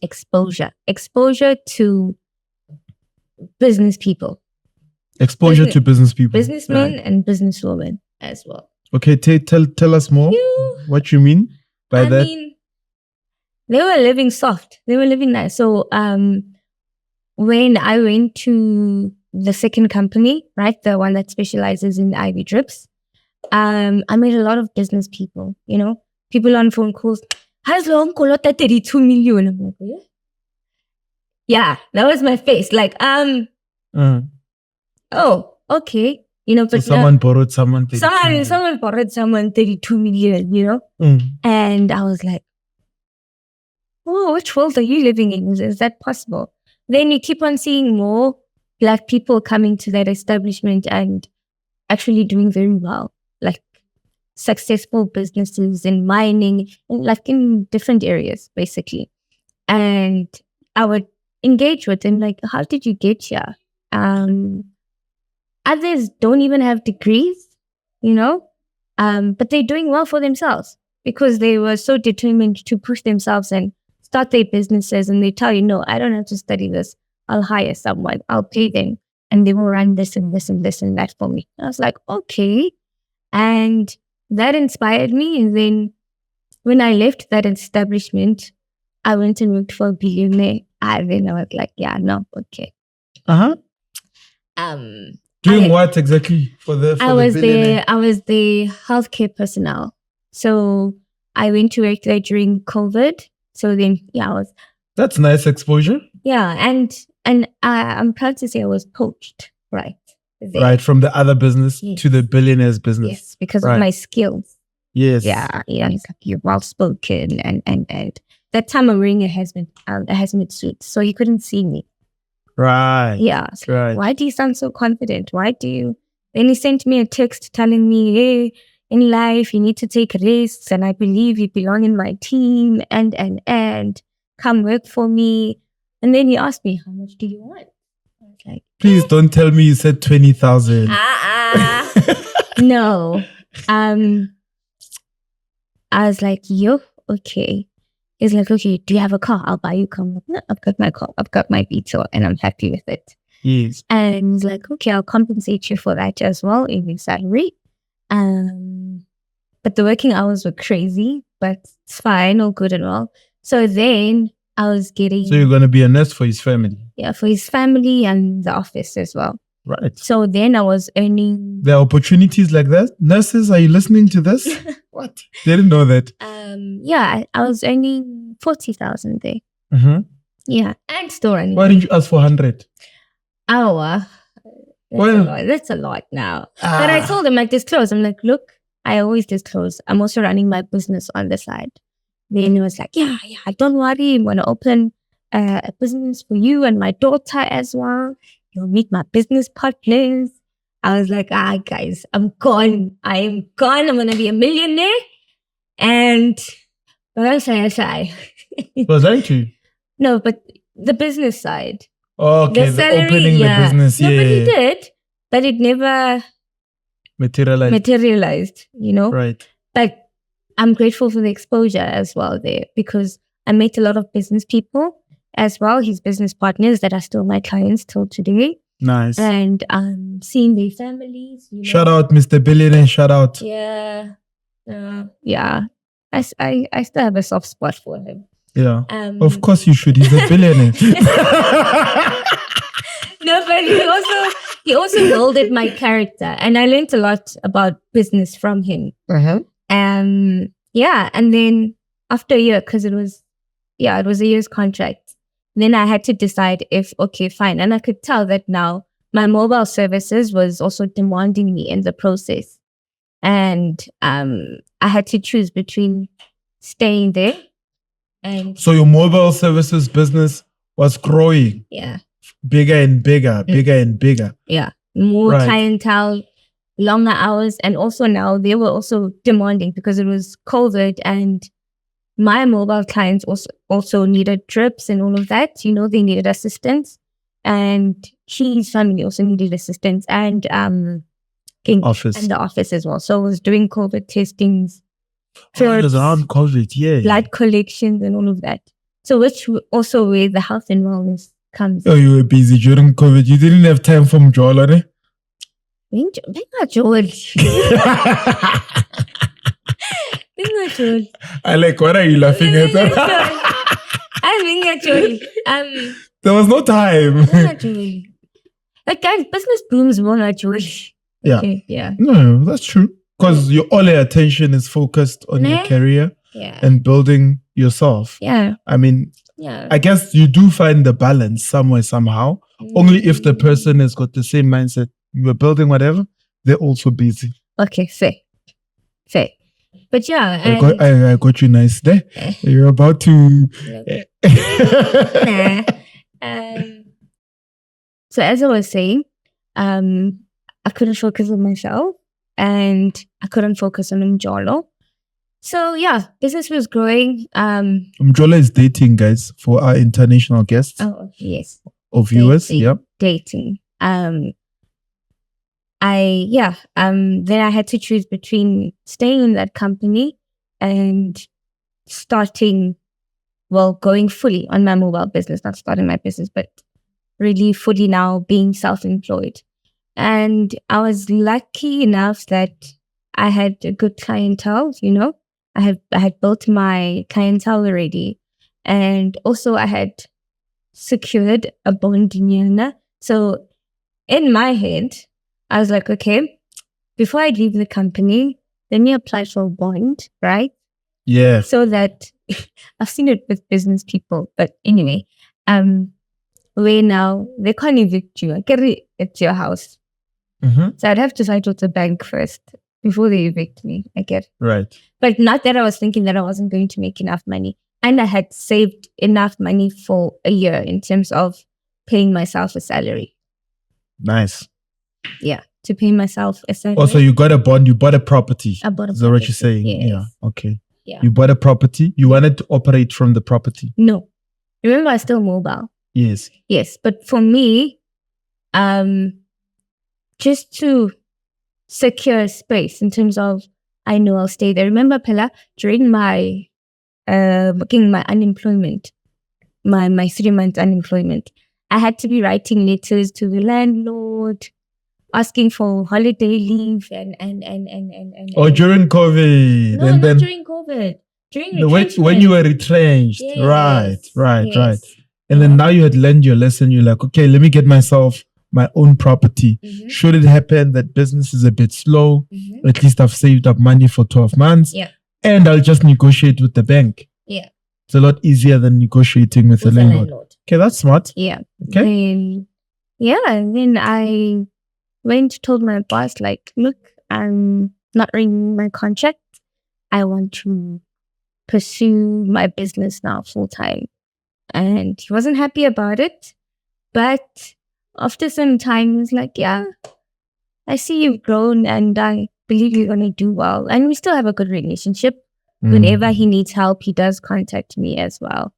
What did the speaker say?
exposure to business people. Exposure to business people. Businessmen and businesswomen as well. Okay, tell us more. What you mean by that? I mean, they were living soft. They were living nice. So when I went to the second company, right, the one that specializes in IV drips, I met a lot of business people, people on phone calls. How's long 32 million? I'm like, yeah, that was my face. Like, oh, okay. But so someone borrowed someone 32 million. Someone borrowed someone 32 million, And I was like, oh, which world are you living in? Is that possible? Then you keep on seeing more Black people coming to that establishment and actually doing very well, like successful businesses in mining, like in different areas, basically. And I would engage with them, like, how did you get here? Others don't even have degrees, but they're doing well for themselves because they were so determined to push themselves and start their businesses. And they tell you, no, I don't have to study this. I'll hire someone. I'll pay them. And they will run this and this and this and that for me. I was like, okay. And that inspired me. And then when I left that establishment, I went and worked for a billionaire. And then I was like, yeah, no, okay. Doing what exactly for the billionaire? I was the healthcare personnel. So I went to work there during COVID. So then, I was. That's nice exposure. Yeah, and I'm proud to say I was poached, right? There. Right, from the other business to the billionaire's business. Yes, because of my skills. Yes. Yeah, it's like you're well spoken and that time I'm wearing a hazmat suit, so you couldn't see me. Right. Yeah. So right. Why do you sound so confident? Why do you? Then he sent me a text telling me, hey, in life you need to take risks, and I believe you belong in my team, and come work for me. And then he asked me, how much do you want? I was like, please don't tell me you said 20,000. No. I was like, yo, okay. He's like, okay, do you have a car? I'll buy you a car. I'm like, no, I've got my car. I've got my Beetle and I'm happy with it. Yes. And he's like, okay, I'll compensate you for that as well in your salary. But the working hours were crazy, but it's fine, all good and all. So then I was getting... So you're going to be a nurse for his family? Yeah, for his family and the office as well. Right. So then I was earning... There are opportunities like that? Nurses, are you listening to this? What? They didn't know that. Yeah, I was earning 40,000 there. Mm-hmm. Yeah, and still earning. Why didn't you ask for 100? That's a lot now. But I told him, like, disclose. I'm like, look, I always disclose. I'm also running my business on the side. Then he was like, yeah, don't worry. I'm going to open a business for you and my daughter as well. You'll meet my business partners. I was like, guys, I'm gone. I am gone. I'm going to be a millionaire. But I'm shy. Was that you? No, but the business side. Okay, the opening the business. No, but he did. But it never materialized, Right. But I'm grateful for the exposure as well there because I met a lot of business people as well, his business partners that are still my clients till today. Nice. And seeing their families. Shout out, Mr. Billionaire. Shout out. Yeah. Yeah. I still have a soft spot for him. Yeah. Of course you should. He's a billionaire. No, but he also molded my character. And I learned a lot about business from him. Uh-huh. Yeah. And then after a year, because it was a year's contract. Then I had to decide if, okay, fine. And I could tell that now my mobile services was also demanding me in the process. And I had to choose between staying there and... So your mobile services business was growing. Yeah. Bigger and bigger. Yeah. More clientele, longer hours. And also now they were also demanding because it was COVID and my mobile clients also needed drips and all of that. They needed assistance. And his family also needed assistance. And office. And the office as well. So I was doing COVID testings. It was around COVID, yeah. Blood collections and all of that. So which also where the health and wellness comes. Oh, you were busy during COVID. You didn't have time for Mjolo, eh? I like, what are you laughing at? There was no time. Like, guys, business booms more naturally. Yeah. Okay, yeah. No, that's true. Because all your attention is focused on your career and building yourself. Yeah. I mean, I guess you do find the balance somewhere, somehow. Only if the person has got the same mindset. You were building whatever, they're also busy. Okay, fair. But yeah. I got you nice there. You're about to... So as I was saying, I couldn't focus on myself and I couldn't focus on Mjolo. So yeah, business was growing. Mjolo is dating, guys, for our international guests. Oh, yes. Or viewers, Dating. Then I had to choose between staying in that company and going fully on my mobile business, not starting my business, but really fully now being self-employed. And I was lucky enough that I had a good clientele, I had built my clientele already. And also I had secured a bond in Yana. So in my head, I was like, okay, before I leave the company, let me apply for a bond, right? Yeah. So that I've seen it with business people, but anyway, where now they can't evict you. I get it, it's your house. Mm-hmm. So I'd have to fight with the bank first before they evict me. I get it. Right. But not that I was thinking that I wasn't going to make enough money. And I had saved enough money for a year in terms of paying myself a salary. Nice. Yeah, to pay myself a salary. Also, you got a bond, you bought a property. I bought a property. Is that what you're saying? Yes. Yeah. Okay. Yeah. You bought a property. You wanted to operate from the property. No. Remember, I was still mobile. Yes. Yes. But for me, just to secure space in terms of, I know I'll stay there. Remember, Pella, during my working my unemployment, my 3 months unemployment, I had to be writing letters to the landlord, asking for holiday leave and Oh, during COVID. No, and not during COVID. During when you were retrenched. Yes. Right. And then now you had learned your lesson. You're like, okay, let me get myself my own property. Mm-hmm. Should it happen that business is a bit slow, mm-hmm. at least I've saved up money for 12 months. Yeah. And I'll just negotiate with the bank. Yeah. It's a lot easier than negotiating with the landlord. Okay, that's smart. Yeah. Okay. And then I told my boss, like, look, I'm not renewing my contract. I want to pursue my business now full time. And he wasn't happy about it. But after some time, he was like, yeah, I see you've grown and I believe you're going to do well. And we still have a good relationship. Whenever he needs help, he does contact me as well.